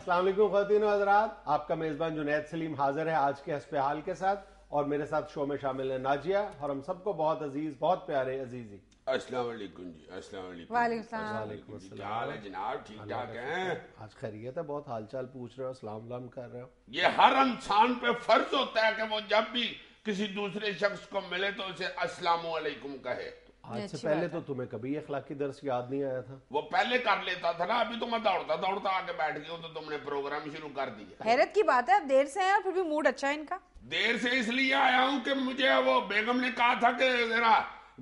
अस्सलाम वालेकुम ख़वातीन व हज़रात, आपका मेज़बान जुनैद सलीम हाजिर है आज के हस्बे हाल के साथ। और मेरे साथ शो में शामिल है नाजिया और हम सबको बहुत अजीज, बहुत प्यारे अजीजी। अस्सलाम वालेकुम जी। अस्सलाम वालेकुम। वालेकुम क्या हाल है जनाब? ठीक ठाक हैं? आज खैरियत है? बहुत हालचाल पूछ रहे हो, सलाम वलाम कर रहे हो। ये हर इंसान पे फर्ज होता है कि वो जब भी किसी दूसरे शख्स को मिले तो उसे अस्सलाम वालेकुम कहे। आज से पहले तो तुम्हें कभी अखलाकी दर्स याद नहीं आया था? वो पहले कर लेता था ना, अभी तो मैं दौड़ता दौड़ता आके बैठ गया हूँ तो तुमने प्रोग्राम शुरू कर दिया। हैरत की बात है, अब देर से है और फिर भी मूड अच्छा है इनका। देर से इसलिए आया हूँ कि मुझे वो बेगम ने कहा था कि जरा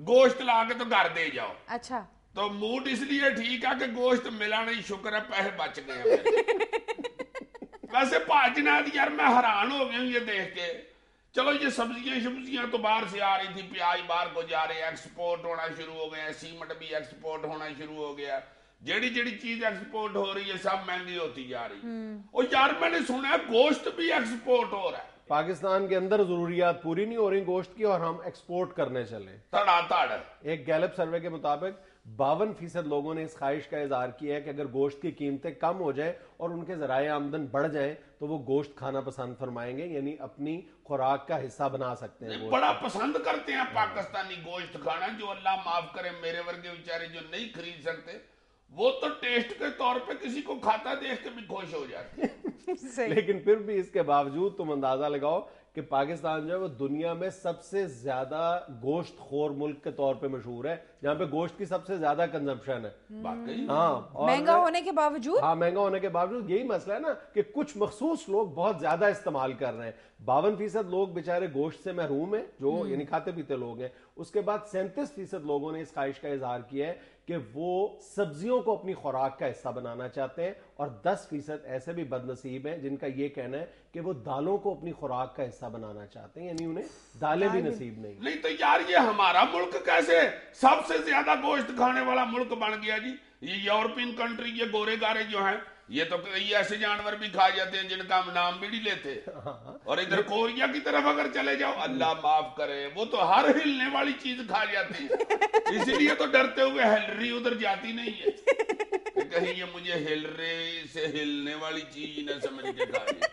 गोश्त ला के तो घर दे जाओ। अच्छा, तो मूड इसलिए ठीक है कि गोश्त मिला नहीं, शुक्र है पैसे बच गए हैं। वैसे भाजनाद यार मैं हैरान हो गया हूँ ये देख के। चलो ये सब्जियां तो बाहर से आ रही थी, प्याज बाहर को जा रहे, एक्सपोर्ट होना शुरू हो गया, सीमेंट भी एक्सपोर्ट होना शुरू हो गया, जेड़ी जेड़ी चीज एक्सपोर्ट हो रही है सब महंगी होती जा रही। और यार मैंने सुना है गोश्त भी एक्सपोर्ट हो रहा है। पाकिस्तान के अंदर जरूरियात पूरी नहीं हो रही गोश्त की और हम एक्सपोर्ट करने चले तड़ातड़। एक गैलप सर्वे के मुताबिक 52% लोगों ने इस ख्वाहिश का इजहार किया है कि अगर गोश्त की कीमतें कम हो जाए और उनके जराए आमदन बढ़ जाए तो वो गोश्त खाना पसंद फरमाएंगे, यानी अपनी खुराक का हिस्सा बना सकते हैं। बड़ा पसंद करते हैं पाकिस्तानी गोश्त खाना। जो अल्लाह माफ करे मेरे वर्गे बेचारे जो नहीं खरीद सकते वो तो टेस्ट के तौर पे किसी को खाता देख के भी खुश हो जाते हैं। लेकिन फिर भी इसके बावजूद तुम अंदाजा लगाओ कि पाकिस्तान जो है वो दुनिया में सबसे ज्यादा गोश्त खोर मुल्क के तौर पे मशहूर है, जहाँ पे गोश्त की सबसे ज्यादा कंजम्पशन है। हाँ, महंगा होने के बावजूद। हाँ, महंगा होने के बावजूद यही मसला है ना कि कुछ मखसूस लोग बहुत ज्यादा इस्तेमाल कर रहे हैं। 52% लोग बेचारे गोश्त से महरूम है, जो यानी खाते पीते लोग हैं। उसके बाद 37% लोगों ने इस ख्वाहिश का इजहार किया है कि वो सब्जियों को अपनी खुराक का हिस्सा बनाना चाहते हैं, और 10% ऐसे भी बदनसीब हैं जिनका ये कहना है कि वो दालों को अपनी खुराक का हिस्सा बनाना चाहते हैं, यानी उन्हें दालें भी नसीब नहीं। तो यार ये हमारा मुल्क कैसे सबसे ज्यादा गोश्त खाने वाला मुल्क बन गया जी? ये यूरोपियन कंट्री, ये गोरे गारे जो हैं, ये तो कई ऐसे जानवर भी खा जाते हैं जिनका हम नाम भी नहीं लेते। और इधर कोरिया की तरफ अगर चले जाओ, अल्लाह माफ करे, वो तो हर हिलने वाली चीज खा जाती है। इसीलिए तो डरते हुए हिलरी उधर जाती नहीं है कि कहीं ये मुझे हिलरे से हिलने वाली चीज न समझ के खा जाए।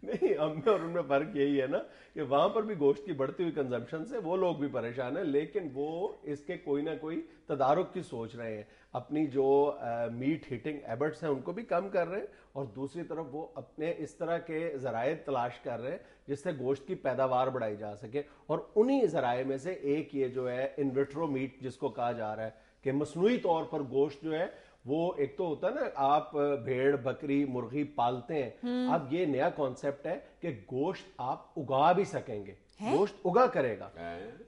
नहीं, हम में और उनमें फर्क यही है ना कि वहां पर भी गोश्त की बढ़ती हुई कंजम्पशन से वो लोग भी परेशान हैं, लेकिन वो इसके कोई ना कोई तदारुक की सोच रहे हैं। अपनी जो मीट हिटिंग हैबिट्स हैं उनको भी कम कर रहे हैं, और दूसरी तरफ वो अपने इस तरह के जराए तलाश कर रहे हैं जिससे गोश्त की पैदावार बढ़ाई जा सके। और उन्हीं जराए में से एक ये जो है इन विट्रो मीट जिसको कहा जा रहा है कि मसनूई तौर पर गोश्त जो है वो, एक तो होता है ना आप भेड़ बकरी मुर्गी पालते हैं, अब ये नया कॉन्सेप्ट है कि गोश्त आप उगा भी सकेंगे, गोश्त उगा करेगा।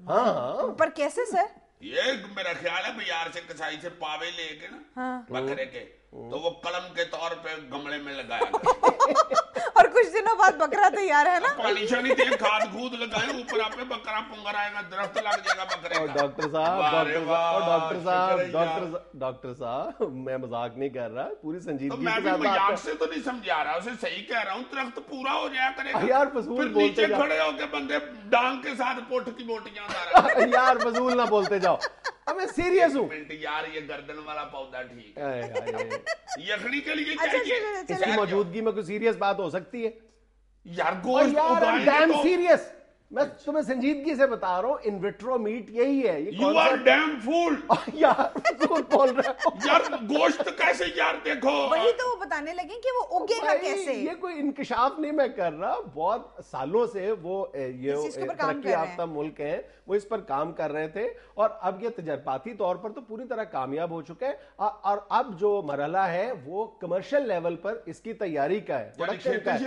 हाँ, पर कैसे सर? ये मेरा ख्याल है बाजार से कसाई से पावे लेके ना बकरे के, तो वो कलम के तौर पे गमले में लगाया और कुछ दिनों बाद बकरा तैयार है ना। पानी शानी दे, खाद खूद लगाए, ऊपर आप बकरा पुंगर आएगा, दरख्त लग जाएगा बकरे का। डॉक्टर साहब, मैं मजाक नहीं कर रहा, पूरी संजीदगी मैं भी मजाक से तो नहीं समझा रहा, उसे सही कह रहा हूँ। दरख्त पूरा हो जाया करेगा यार, फजूल बोलते नीचे खड़े होके बंदे डांग के साथ पोठ की बोटियां उतार यार फजूल ना बोलते जाओ, मैं सीरियस हूँ यार। ये गर्दन वाला पौधा ठीक है, यखनी के लिए इसकी मौजूदगी में कोई सीरियस बात हो सकती है यार? गोश्त डैम सीरियस, मैं तुम्हें संजीदगी से बता रहा हूँ, इन विट्रो मीट यही है। यू आर डैम फूल यार बोल रहे हो यार। गोश्त कैसे यार? देखो वही तो वो बताने लगे कि वो उगेगा कैसे। ये कोई इंकशाफ नहीं मैं कर रहा, बहुत सालों से वो ये तरक्की याफ्ता मुल्क है, वो इस पर काम कर रहे थे, और अब ये तजर्बाती तौर पर तो पूरी तरह कामयाब हो चुके हैं। और अब जो मरहला है वो कमर्शियल लेवल पर इसकी तैयारी का है, प्रोडक्शन का है।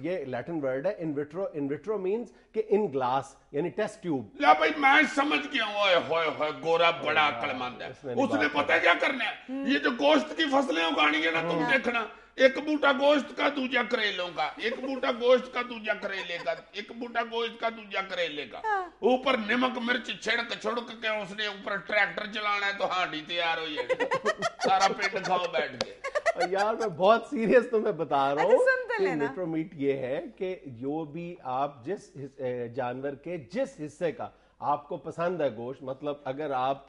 ये लैटिन वर्ड है in vitro. In vitro means कि इन ग्लास, यानी टेस्ट ट्यूब। ला भाई मैं समझ गया हूँ। होए गोरा बड़ा अक्लमंद है, उसने पता है क्या करना है। ये जो गोश्त की फसलें उगानी है ना, तुम देखना, एक बूटा गोश्त का दूजा करेलों का, एक बूटा गोश्त का दूजा करेले का, एक बूटा गोश्त का दूजा करेले का, ऊपर नमक मिर्च छिड़क छुड़क के उसने ऊपर ट्रैक्टर चलाना है तो हांडी तैयार हो जाएगी, सारा पेट खाओ बैठ के। यार मैं बहुत सीरियस तुम्हें बता रहा हूँ, विट्रो मीट ये है कि जो भी आप जिस जानवर के जिस हिस्से का आपको पसंद है गोश्त, मतलब अगर आप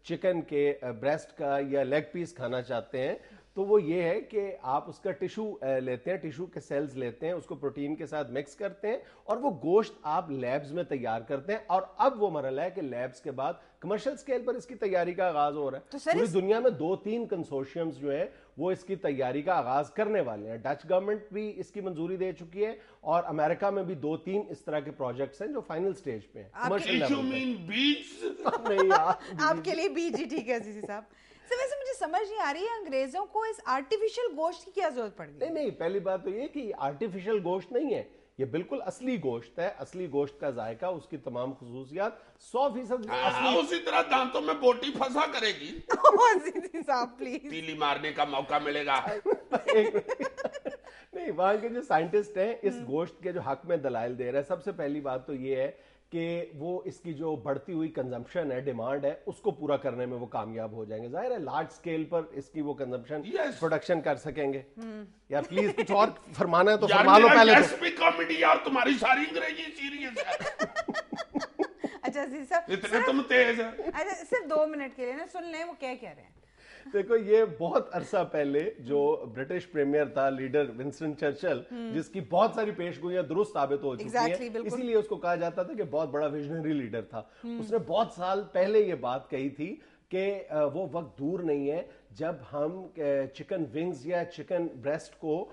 चिकन के ब्रेस्ट का या लेग पीस खाना चाहते हैं تو وہ یہ ہے کہ آپ اس کا ٹیشو لیتے ہیں, ٹیشو کے سیلز لیتے ہیں, اس کو پروٹین کے ساتھ مکس کرتے ہیں اور وہ گوشت آپ لیبز میں تیار کرتے ہیں. اور اب وہ مرحلہ ہے کہ لیبز کے بعد کمرشل سکیل پر اس کی تیاری کا آغاز ہو رہا ہے. پوری دنیا میں 2-3 کنسورشیمز جو ہیں وہ اس کی تیاری کا آغاز کرنے والے ہیں. ڈچ گورنمنٹ بھی اس کی منظوری دے چکی ہے اور امریکہ میں بھی 2-3 اس طرح کے پروجیکٹس ہیں جو فائنل سٹیج پہ ہیں. آپ کے لیے بیج ہی ٹھیک ہے عزیزی صاحب. ویسے مجھے سمجھ نہیں آ رہی ہے انگریزوں کو اس آرٹیفیشل گوشت کی کیا ضرورت پڑ گئی؟ نہیں, پہلی بات تو یہ کہ آرٹیفیشل گوشت نہیں ہے, یہ بالکل اصلی گوشت ہے. اصلی گوشت کا ذائقہ, اس کی تمام خصوصیات 100% اصلی. اسی طرح دانتوں میں بوٹی پھنسا کرے گی صاحب پلیز, تیلی مارنے کا موقع ملے گا. نہیں, وہاں کے جو سائنٹسٹ ہیں اس گوشت کے جو حق میں دلائل دے رہے ہیں, سب سے پہلی بات تو یہ ہے کہ وہ اس کی جو بڑھتی ہوئی کنزمپشن ہے, ڈیمانڈ ہے, اس کو پورا کرنے میں وہ کامیاب ہو جائیں گے. ظاہر ہے لارج سکیل پر اس کی وہ کنزمپشن پروڈکشن کر سکیں گے. یا پلیز کچھ اور فرمانا ہے تو فرما لو پہلے. کامیڈی اور تمہاری ساری انگریزی سیریز ہے. اچھا عزیز صاحب, اتنے تم تیز ہیں. اچھا صرف 2 منٹ کے لیے نا سن لیں وہ کیا کہہ رہے ہیں. دیکھو, یہ بہت عرصہ پہلے جو برٹش پریمیئر تھا لیڈر ونسٹن چرچل, جس کی بہت ساری پیش گوئیاں درست ثابت ہو چکی ہیں, اسی لیے اس کو کہا جاتا تھا کہ بہت بڑا ویژنری لیڈر تھا. اس نے بہت سال پہلے یہ بات کہی تھی کہ وہ وقت دور نہیں ہے جب ہم چکن ونگز یا چکن بریسٹ کو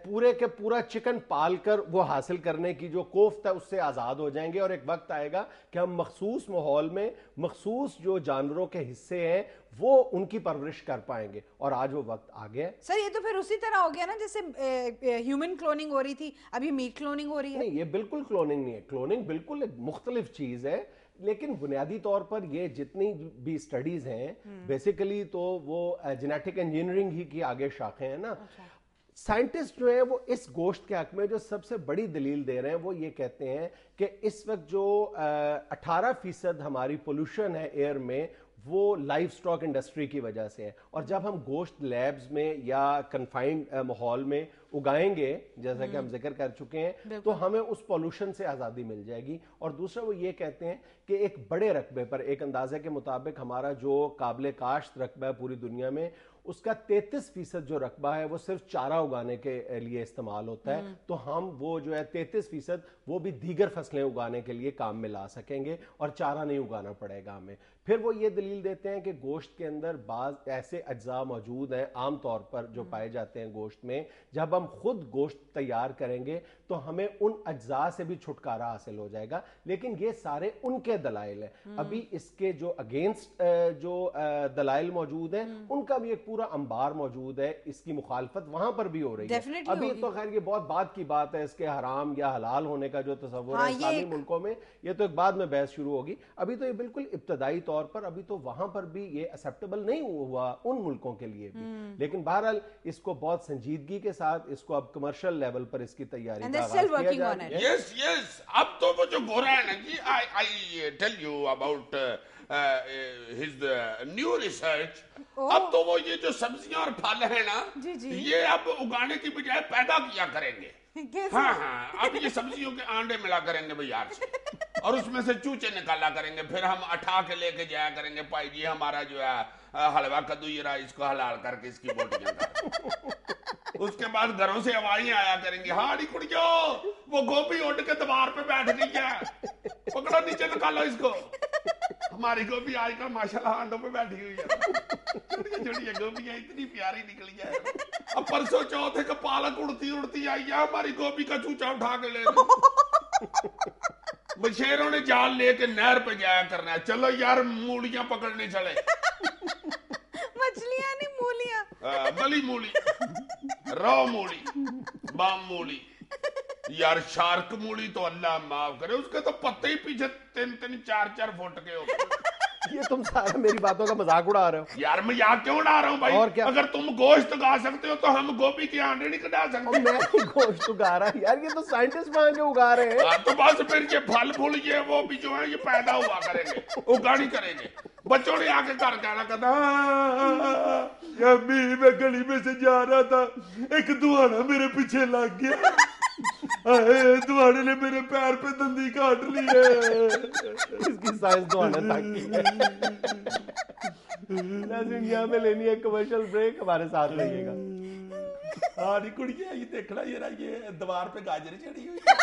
پورے کے پورا چکن پال کر وہ حاصل کرنے کی جو کوفت ہے اس سے آزاد ہو جائیں گے, اور ایک وقت آئے گا کہ ہم مخصوص ماحول میں مخصوص جو جانوروں کے حصے ہیں وہ ان کی پرورش کر پائیں گے. اور آج وہ وقت آ گیا. سر یہ تو پھر اسی طرح ہو گیا نا جیسے ہیومن کلوننگ ہو رہی تھی, ابھی میٹ کلوننگ ہو رہی ہے. نہیں, یہ بالکل کلوننگ نہیں ہے. کلوننگ بالکل ایک مختلف چیز ہے, لیکن بنیادی طور پر یہ جتنی بھی سٹڈیز ہیں بیسیکلی تو وہ جینیٹک انجینئرنگ ہی کی آگے شاخیں ہیں نا. سائنٹسٹ جو ہیں وہ اس گوشت کے حق میں جو سب سے بڑی دلیل دے رہے ہیں وہ یہ کہتے ہیں کہ اس وقت جو 18% ہماری پولوشن ہے ایئر میں وہ لائف سٹاک انڈسٹری کی وجہ سے ہے. اور جب ہم گوشت لیبز میں یا کنفائنڈ ماحول میں اگائیں گے جیسا کہ ہم ذکر کر چکے ہیں تو ہمیں اس پولوشن سے آزادی مل جائے گی. اور دوسرا وہ یہ کہتے ہیں کہ ایک بڑے رقبے پر, ایک اندازے کے مطابق ہمارا جو قابل کاشت رقبہ ہے پوری دنیا میں, اس کا 33% جو رقبہ ہے وہ صرف چارہ اگانے کے لیے استعمال ہوتا ہے. تو ہم وہ جو ہے 33% وہ بھی دیگر فصلیں اگانے کے لیے کام میں لا سکیں گے اور چارہ نہیں اگانا پڑے گا ہمیں. پھر وہ یہ دلیل دیتے ہیں کہ گوشت کے اندر بعض ایسے اجزاء موجود ہیں عام طور پر جو پائے جاتے ہیں گوشت میں, جب ہم خود گوشت تیار کریں گے تو ہمیں ان اجزاء سے بھی چھٹکارا حاصل ہو جائے گا. لیکن یہ سارے ان کے دلائل ہیں. ابھی اس کے جو اگینسٹ جو دلائل موجود ہیں ان کا بھی ایک پورا انبار موجود ہے, اس کی مخالفت وہاں پر بھی ہو رہی ہے. ابھی تو خیر یہ بہت بات کی بات ہے اس کے حرام یا حلال ہونے کا جو تصور ہے اسلامی ملکوں میں, یہ تو ایک بعد میں بحث شروع ہوگی. ابھی تو یہ بالکل ابتدائی طور پر ابھی تو وہاں پر بھی یہ ایکسیپٹیبل نہیں ہوا ان ملکوں کے لیے بھی. لیکن بہرحال اس کو بہت سنجیدگی کے ساتھ اس کو اب کمرشل لیول پر اس کی تیاری کا آغاز کیا جا رہا ہے. یس اب تو وہ جو گورا ہے نا جی, I tell you about his new research. اب تو وہ یہ جو سبزیاں اور پھل ہیں نا یہ اب اگانے کی بجائے پیدا کیا کریں گے. ہاں اب یہ سبزیوں کے آنڈے ملا کریں گے بازار سے اور اس میں سے چوچے نکالا کریں گے, پھر ہم اٹھا کے لے کے جایا کریں گے, بھائی جی ہمارا جو ہے حلوہ کدو یہ رہا, اس کو حلال کر کے اس کی بوٹیاں کر. اس کے بعد گھروں سے آوازیں آیا کریں گی, ہاں ڈی کڑیو وہ گوبھی اڑ کے دیوار پہ بیٹھ گئی ہے, پکڑو نیچے نکالو اس کو. ہماری گوبھی آج کل ماشاءاللہ ہانڈوں پہ بیٹھی ہوئی ہے, چھوٹی چھوٹی گوبیاں اتنی پیاری نکلی ہے. اب پرسوں چوتھے کا پالک اڑتی آئی ہے, ہماری گوبھی کا چوچا اٹھا کے لے بشیروں نے جال لے کے نہر پہ جایا کرنا ہے. چلو یار مولیاں پکڑنے چلے. مچھلیاں نہیں مولیاں, بلی مولی, رو مولی, بام مولی. یار شارک مولی تو اللہ معاف کرے, اس کے تو پتے ہی پیچھے 3-3 4-4 فٹ کے ہوتے. یہ تم سارا میری باتوں کا مذاق اڑا رہے ہو. یار میں یاد کیوں اڑا رہا ہوں بھائی, اگر تم گوشت اگا سکتے ہو تو ہم گوبھی کے آنڈے نہیں کٹا سکتے. میں گوشت اگا رہا یار, یہ تو سائنٹسٹ وہاں کے اگا رہے ہیں. تو بس پھر یہ پھل پھول یہ وہ بھی جو ہے یہ پیدا ہوا کریں گے, اگاڑی کریں گے. بچوں نے آ کے گھر کہنا کہتا میں گلی میں سے جا رہا تھا, ایک دوانا میرے پیچھے لگ گیا, दुआने ने मेरे पैर पे दंदी काट ली है। इसकी साइंस दुआने तक की है। नाज़रीन यहाँ पे लेनी है कमर्शियल ब्रेक, हमारे साथ रहिएगा। हाँ नहीं कुड़िया, ये देखना ये दीवार पे गाजर चढ़ी हुई है।